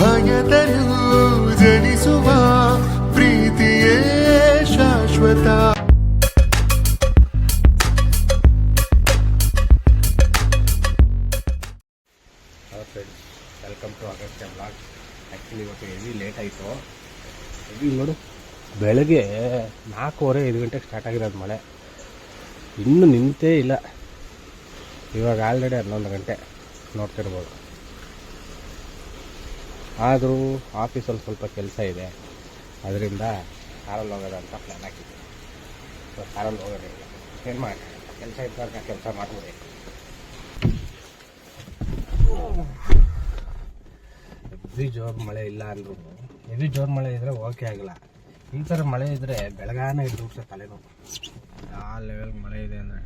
ಭಯದಲ್ಲೂ ಜನಿಸುವ ಪ್ರೀತಿಯೇ ಶಾಶ್ವತ. Welcome to Agastya blog. Actually ಇವತ್ತು ಹೆವಿ ಲೇಟ್ ಆಯಿತು. ಹೆವಿ ನೋಡು, ಬೆಳಗ್ಗೆ 4:30-5 ಗಂಟೆಗೆ ಸ್ಟಾರ್ಟ್ ಆಗಿರೋದು ಮಳೆ, ಇನ್ನೂ ನಿಂತೇ ಇಲ್ಲ. ಇವಾಗ ಆಲ್ರೆಡಿ 11 ಗಂಟೆ ನೋಡ್ತಿರ್ಬೋದು. ಆದರೂ ಆಫೀಸಲ್ಲಿ ಸ್ವಲ್ಪ ಕೆಲಸ ಇದೆ, ಅದರಿಂದ ಕಾರಲ್ಲಿ ಹೋಗೋದಂತ ಪ್ಲ್ಯಾನ್ ಹಾಕಿದ್ದೆ. ಸೊ ಕಾರಲ್ಲಿ ಹೋಗೋದಿಲ್ಲ, ಏನು ಮಾಡಿ ಕೆಲಸ ಇದ್ದಾಗ ಕೆಲಸ ಮಾಡ್ಬೋದು. ಹೆವಿ ಜೋರು ಮಳೆ ಇಲ್ಲ ಅಂದರೂ, ಹೆವಿ ಜೋರು ಮಳೆ ಇದ್ದರೆ ಓಕೆ ಆಗಿಲ್ಲ. ಈ ಥರ ಮಳೆ ಇದ್ದರೆ ಬೆಳಗಾನ ಇದ್ದು ಹುಡ್ಸೋ ತಲೆನೋವು. ಆ ಲೆವೆಲ್ಗೆ ಮಳೆ ಇದೆ ಅಂದರೆ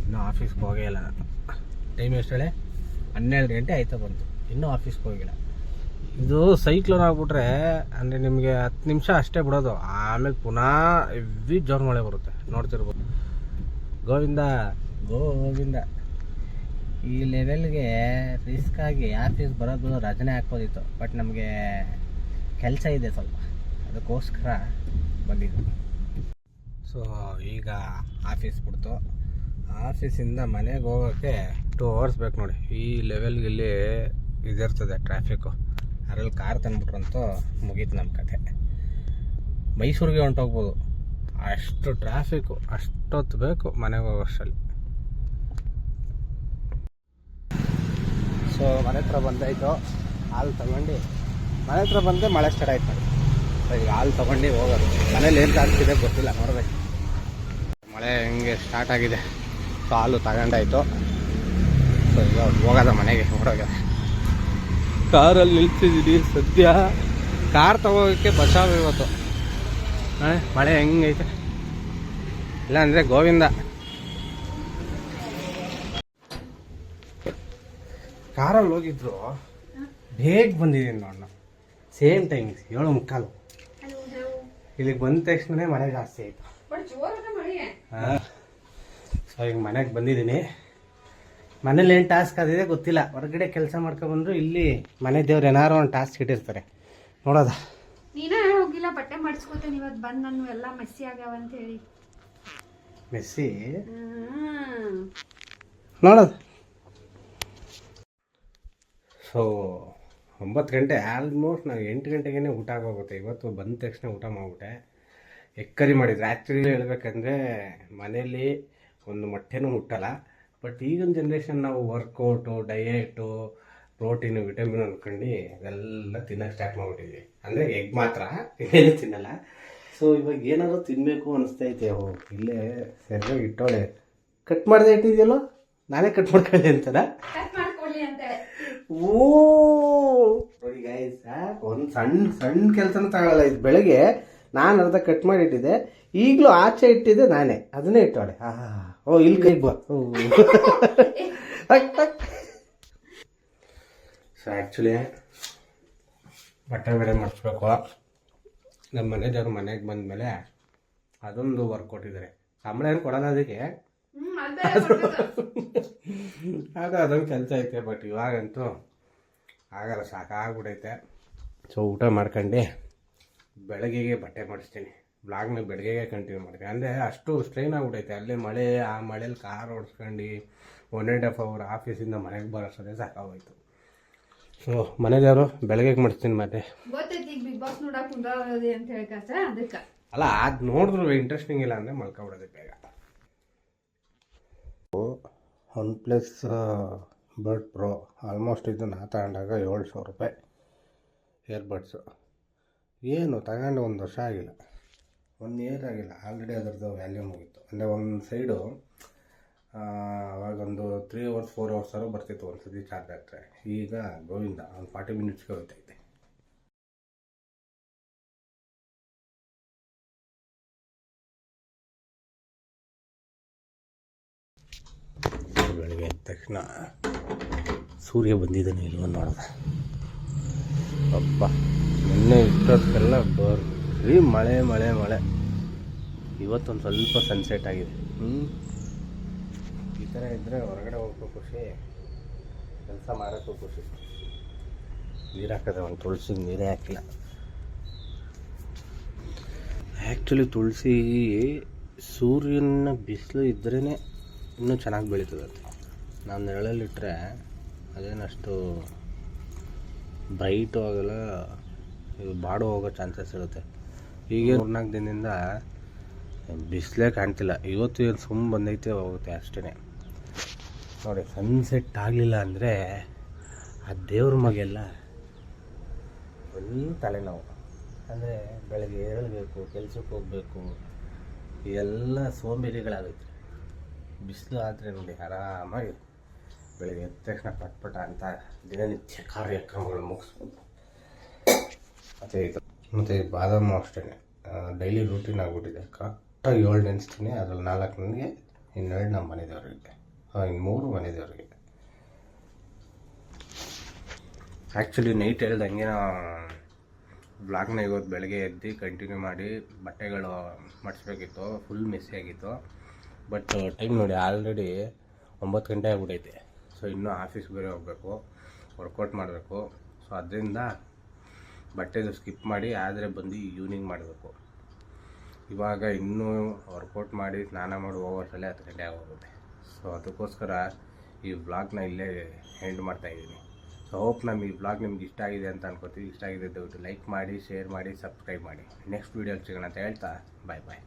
ಇನ್ನೂ ಆಫೀಸ್ಗೆ ಹೋಗೇ ಇಲ್ಲ ನಾನು. ಟೈಮ್ ಎಷ್ಟು ಹೇಳಿ 12 ಗಂಟೆ ಆಯ್ತಾ ಬಂತು, ಇನ್ನೂ ಆಫೀಸ್ಗೆ ಹೋಗಿಲ್ಲ. ಇದು ಸೈಕ್ಲೋನ್ ಆಗಿಬಿಟ್ರೆ ಅಂದರೆ ನಿಮಗೆ 10 ನಿಮಿಷ ಅಷ್ಟೇ ಬಿಡೋದು, ಆಮೇಲೆ ಪುನಃ ಹೆವಿ ಜೋರು ಮಳೆ ಬರುತ್ತೆ. ನೋಡ್ತಿರ್ಬೋದು. ಗೋವಿಂದ ಗೋವಿಂದ. ಈ ಲೆವೆಲ್ಗೆ ರಿಸ್ಕ್ ಆಗಿ ಆಫೀಸ್ ಬರೋದು ರಜನೆ ಹಾಕ್ಬೋದಿತ್ತು, ಬಟ್ ನಮಗೆ ಕೆಲಸ ಇದೆ ಸ್ವಲ್ಪ, ಅದಕ್ಕೋಸ್ಕರ ಬಂದಿದ್ದು. ಸೊ ಈಗ ಆಫೀಸ್ ಬಿಡ್ತು. ಆಫೀಸಿಂದ ಮನೆಗೆ ಹೋಗೋಕ್ಕೆ 2 ಅವರ್ಸ್ ಬೇಕು ನೋಡಿ. ಈ ಲೆವೆಲ್ಗೆ ಇಲ್ಲಿ ಇದಿರ್ತದೆ ಟ್ರಾಫಿಕ್ಕು. ಅದರಲ್ಲಿ ಕಾರ್ ತಂದ್ಬಿಟ್ರಂತೂ ಮುಗೀತು ನಮ್ಮ ಕತೆ. ಮೈಸೂರಿಗೆ ಹೊಂಟೋಗ್ಬೋದು, ಅಷ್ಟು ಟ್ರಾಫಿಕ್ಕು. ಅಷ್ಟೊತ್ತು ಬೇಕು ಮನೆಗೆ ಹೋಗೋಷ್ಟರಲ್ಲಿ. ಸೊ ಮನೆ ಹತ್ರ ಬಂದಾಯಿತು, ಹಾಲು ತಗೊಂಡು ಮನೆ ಹತ್ರ ಬಂದೆ ಮಳೆ ಸ್ಟಾರ್ಟ್ ಆಯ್ತು ನೋಡಿ. ಸೊ ಈಗ ಹಾಲು ತೊಗೊಂಡು ಹೋಗೋದು. ಮನೇಲಿ ಏನು ಆಗ್ತಿದೆ ಗೊತ್ತಿಲ್ಲ, ನೋಡಬೇಕು. ಮಳೆ ಹೆಂಗೆ ಸ್ಟಾರ್ಟ್ ಆಗಿದೆ. ಸೊ ಹಾಲು ತಗೊಂಡಾಯ್ತು. ಸೊ ಈಗ ಹೋಗೋದ ಮನೆಗೆ. ಹೊರಗೆ ಕಾರಲ್ಲಿ ನಿಲ್ಸಿದ್ದೀವಿ ಸದ್ಯ. ಕಾರ್ ತಗೋಕ್ಕೆ ಬಚಾವ್ ಇವತ್ತು. ಮಳೆ ಹೆಂಗೈತೆ, ಇಲ್ಲಾಂದರೆ ಗೋವಿಂದ. ಕಾರಲ್ಲಿ ಹೋಗಿದ್ರು, ಬೇಗ ಬಂದಿದ್ದೀನಿ ನೋಡೋಣ. Same timings 7:45. ಇಲ್ಲಿಗೆ ಬಂದ ತಕ್ಷಣ ಮಳೆ ಜಾಸ್ತಿ ಆಯಿತು. ಹಾಂ, ಸೊ ಈಗ ಮನೆಗೆ ಬಂದಿದ್ದೀನಿ. ಮನೇಲಿ ಏನು ಟಾಸ್ಕ್ ಆದಿದೆ ಗೊತ್ತಿಲ್ಲ. ಹೊರಗಡೆ ಕೆಲಸ ಮಾಡ್ಕೊಬಂದ್ರು ಇಲ್ಲಿ ಮನೆ ದೇವ್ರು ಏನಾರು ಒಂದು ಟಾಸ್ಕ್ ಇಟ್ಟಿರ್ತಾರೆ, ನೋಡೋದ. ನೀನೇ ಹೋಗಿಲ್ಲ, ಬಟ್ಟೆ ಮಾಡಿಸ್ಕೊತೇನೆ ಇವತ್ತು ಬಂದು. ನಾನು ಎಲ್ಲ ಮೆಸ್ಸಿ ಆಗ್ಯಾವ ಅಂತ ಹೇಳಿ. ಮೆಸ್ಸಿ ನೋಡೋದು. ಸೊ 9 ಗಂಟೆ, ಆಲ್ಮೋಸ್ಟ್ ನಾವು 8 ಗಂಟೆಗೇ ಊಟ ಆಗೋಗುತ್ತೆ. ಇವತ್ತು ಬಂದ ತಕ್ಷಣ ಊಟ ಮಾಡಿಬಿಟ್ಟೆ. ಎಗ್ ಕರಿ ಮಾಡಿದ್ರು. ಆ್ಯಕ್ಚುಲಿ ಹೇಳ್ಬೇಕಂದ್ರೆ ಮನೇಲಿ ಒಂದು ಮೊಟ್ಟೆನೂ ಮುಟ್ಟಲ್ಲ. ಬಟ್ ಈಗಿನ ಜನ್ರೇಷನ್ ನಾವು ವರ್ಕೌಟು, ಡಯೆಟು, ಪ್ರೋಟೀನು, ವಿಟಮಿನ್ ಅಂದ್ಕೊಂಡು ಅದೆಲ್ಲ ತಿನ್ನೋಕ್ಕೆ ಸ್ಟಾರ್ಟ್ ಮಾಡಿಬಿಟ್ಟಿದ್ವಿ. ಅಂದರೆ ಎಗ್ ಮಾತ್ರ, ಏನು ತಿನ್ನಲ್ಲ. ಸೊ ಇವಾಗ ಏನಾದರೂ ತಿನ್ನಬೇಕು ಅನಿಸ್ತೈತೆ. ಇಲ್ಲೇ ಸರಿಯಾಗಿ ಇಟ್ಟೋಳೆ. ಕಟ್ ಮಾಡದೆ ಇಟ್ಟಿದ್ಯಲ್ಲೋ, ನಾನೇ ಕಟ್ ಮಾಡ್ಕೊಳ್ಳಿ ಅಂತದ. ಓ ನೋಡಿ ಗೈಸ್, ಒಂದು ಸಣ್ಣ ಕೆಲಸನೂ ತಗೊಳ್ಳಲ್ಲ. ಇದು ಬೆಳಗ್ಗೆ ನಾನು ಅರ್ಧ ಕಟ್ ಮಾಡಿಟ್ಟಿದ್ದೆ, ಈಗಲೂ ಆಚೆ ಇಟ್ಟಿದ್ದೆ ನಾನೇ, ಅದನ್ನೇ ಇಟ್ಟೋಳೆ. ಓ ಇಲ್ಲಿ ಕೈ ಬಾ. ಸೊ ಆ್ಯಕ್ಚುಲಿ ಬಟ್ಟೆ ಬೇರೆ ಮಾಡಿಸ್ಬೇಕು. ನಮ್ಮ ಮನೆಯವರು ಮನೆಗೆ ಬಂದಮೇಲೆ ಅದೊಂದು ವರ್ಕ್ ಕೊಟ್ಟಿದ್ದಾರೆ. ಸಂಬಳ ಏನು ಕೊಡೋಲ್ಲ ಅದಕ್ಕೆ, ಅದೊಂದು ಕೆಲಸ ಐತೆ. ಬಟ್ ಇವಾಗಂತೂ ಆಗಲ್ಲ, ಸಾಕಾಗ್ಬಿಟ್ಟೈತೆ. ಸೊ ಊಟ ಮಾಡ್ಕೊಂಡು ಬೆಳಗ್ಗೆಗೆ ಬಟ್ಟೆ ಮಾಡಿಸ್ತೀನಿ. ಬ್ಲಾಗ್ನ ಬೆಳಗ್ಗೆಗೆ ಕಂಟಿನ್ಯೂ ಮಾಡ್ತೀನಿ. ಅಂದರೆ ಅಷ್ಟು ಸ್ಟ್ರೈನ್ ಆಗ್ಬಿಟ್ಟೈತೆ. ಅಲ್ಲೇ ಮಳೆ, ಆ ಮಳೇಲಿ ಕಾರ್ ಓಡಿಸ್ಕೊಂಡು 1.5 ಅವರ್ ಆಫೀಸಿಂದ ಮನೆಗೆ ಬರೋಷ್ಟೇ ಸಾಕಾಗೋಯ್ತು. ಸೊ ಮನೆಯವರು ಬೆಳಗ್ಗೆ ಮಾಡಿಸ್ತೀನಿ. ಮತ್ತೆ ಅಲ್ಲ, ಅದು ನೋಡಿದ್ರು ಇಂಟ್ರೆಸ್ಟಿಂಗ್ ಇಲ್ಲ ಅಂದರೆ ಮಲ್ಕೊಬಿಡೋದು ಬೇಗ. OnePlus ಬಡ್ ಪ್ರೋ ಆಲ್ಮೋಸ್ಟ್ ಇದು ನಾ ತಗೊಂಡಾಗ 700 ರೂಪಾಯಿ ಇಯರ್ಬಡ್ಸು. ಏನು ತಗೊಂಡು 1 ವರ್ಷ ಆಗಿಲ್ಲ, 1 ಇಯರ್ ಆಗಿಲ್ಲ, ಆಲ್ರೆಡಿ ಅದರದ್ದು ವ್ಯಾಲ್ಯೂ ಮುಗಿತ್ತು. ಅಂದರೆ ಒಂದು ಸೈಡು ಅವಾಗೊಂದು 3 hours 4 hours ಬರ್ತಿತ್ತು ಒಂದು ಸತಿ ಚಾರ್ಜ್ ಹಾಕ್ರೆ. ಈಗ ಗೋವಿಂದ ಒಂದು 40 minutesಗೆ ಹೋಗ್ತೈತೆ. ಬೆಳಗ್ಗೆ ಎದ್ದ ತಕ್ಷಣ ಸೂರ್ಯ ಬಂದಿದ್ದಾನೆ ಇಲ್ವ ನೋಡೋದು. ಅಪ್ಪ ನಿನ್ನೆ ಇಷ್ಟೊತ್ತಿಗೆಲ್ಲ ಬರೀ ಮಳೆ ಮಳೆ ಮಳೆ. ಇವತ್ತೊಂದು ಸ್ವಲ್ಪ ಸನ್ಸೆಟ್ ಆಗಿದೆ. ಈ ಥರ ಇದ್ದರೆ ಹೊರಗಡೆ ಹೋಗೋಕ್ಕೂ ಖುಷಿ, ಕೆಲಸ ಮಾಡೋಕ್ಕೂ ಖುಷಿ. ನೀರು ಹಾಕಿದೆ, ಒಂದು ತುಳಸಿಗೆ ನೀರೇ ಹಾಕಿಲ್ಲ. ಆ್ಯಕ್ಚುಲಿ ತುಳಸಿ ಸೂರ್ಯನ ಬಿಸಿಲು ಇದ್ರೇ ಇನ್ನೂ ಚೆನ್ನಾಗಿ ಬೆಳೀತದಂತೆ. ನಾವು ನೆರಳಲ್ಲಿಟ್ಟರೆ ಅದೇನಷ್ಟು ಬ್ರೈಟು ಆಗಲ್ಲ, ಇದು ಬಾಡು ಹೋಗೋ ಚಾನ್ಸಸ್ ಇರುತ್ತೆ. ಈಗ 3-4 ದಿನದಿಂದ ಬಿಸಿಲೇ ಕಾಣ್ತಿಲ್ಲ. ಇವತ್ತು ಏನು ಸುಮ್ಮ ಬಂದೈತೆ ಹೋಗುತ್ತೆ ಅಷ್ಟೇ. ನೋಡಿ, ಸನ್ಸೆಟ್ ಆಗಲಿಲ್ಲ ಅಂದರೆ ಆ ದೇವ್ರ ಮಗೆಲ್ಲ ಫುಲ್ ತಲೆನೋವು. ಅಂದರೆ ಬೆಳಗ್ಗೆ ಏಳಬೇಕು, ಕೆಲ್ಸಕ್ಕೆ ಹೋಗಬೇಕು, ಎಲ್ಲ ಸೋಂಬೇರಿಗಳಾಗೈತೆ. ಬಿಸಿಲು ಆದರೆ ನೋಡಿ ಆರಾಮಾಗಿ ಬೆಳಗ್ಗೆ ಎದ್ದ ತಕ್ಷಣ ಪಟ್ಪಟ ಅಂತ ದಿನನಿತ್ಯ ಕಾರ್ಯಕ್ರಮಗಳು ಮುಗಿಸ್ಬೋದು. ಮತ್ತು ಬಾದಾಮು ಅಷ್ಟೇ ಡೈಲಿ ರೂಟೀನ್ ಆಗಿಬಿಟ್ಟಿದೆ. ಕರೆಕ್ಟಾಗಿ 7 ನೆನೆಸ್ತೀನಿ, ಅದ್ರಲ್ಲಿ 4 ನನಗೆ, 2 ನಮ್ಮ ಮನೆ ದೇವರಿಗೆ, ಇನ್ನು 3 ಮನೆ ದೇವರಿಗೆ. ಆ್ಯಕ್ಚುಲಿ ನೈಟ್ ಹೇಳ್ದಂಗೆ ಬ್ಲಾಗ್ನ ಇವತ್ತು ಬೆಳಗ್ಗೆ ಎದ್ದು ಕಂಟಿನ್ಯೂ ಮಾಡಿ ಬಟ್ಟೆಗಳು ಮಾಡಿಸ್ಬೇಕಿತ್ತು. ಫುಲ್ ಮೆಸ್ಸಿ ಆಗಿತ್ತು. ಬಟ್ ಟೈಮ್ ನೋಡಿ ಆಲ್ರೆಡಿ 9 ಗಂಟೆ ಆಗ್ಬಿಟ್ಟೈತೆ. ಸೊ ಇನ್ನೂ ಆಫೀಸ್ಗೆ ಬೇರೆ ಹೋಗಬೇಕು, ವರ್ಕೌಟ್ ಮಾಡಬೇಕು. ಸೊ ಅದರಿಂದ ಬಟ್ಟೆದು ಸ್ಕಿಪ್ ಮಾಡಿ ಆದರೆ ಬಂದು ಈವ್ನಿಂಗ್ ಮಾಡಬೇಕು. ಇವಾಗ ಇನ್ನೂ ವರ್ಕೌಟ್ ಮಾಡಿ ಸ್ನಾನ ಮಾಡಿ ಹೋಗೋಷ್ಟರಲ್ಲೇ 10 ಗಂಟೆ ಆಗೋಗುತ್ತೆ. ಸೊ ಅದಕ್ಕೋಸ್ಕರ ಈ ವ್ಲಾಗ್ನ ಇಲ್ಲೇ ಎಂಡ್ ಮಾಡ್ತಾಯಿದ್ದೀನಿ. ಸೊ ಹೋಪ್ ನಮಗೆ ಈ ವ್ಲಾಗ್ ನಿಮ್ಗೆ ಇಷ್ಟ ಆಗಿದೆ ಅಂತ ಅನ್ಕೋತೀವಿ. ಇಷ್ಟ ಆಗಿದೆ ದಯವಿಟ್ಟು ಲೈಕ್ ಮಾಡಿ, ಶೇರ್ ಮಾಡಿ, ಸಬ್ಸ್ಕ್ರೈಬ್ ಮಾಡಿ. ನೆಕ್ಸ್ಟ್ ವೀಡಿಯೋಲಿ ಸಿಗೋಣ ಅಂತ ಹೇಳ್ತಾ ಬಾಯ್.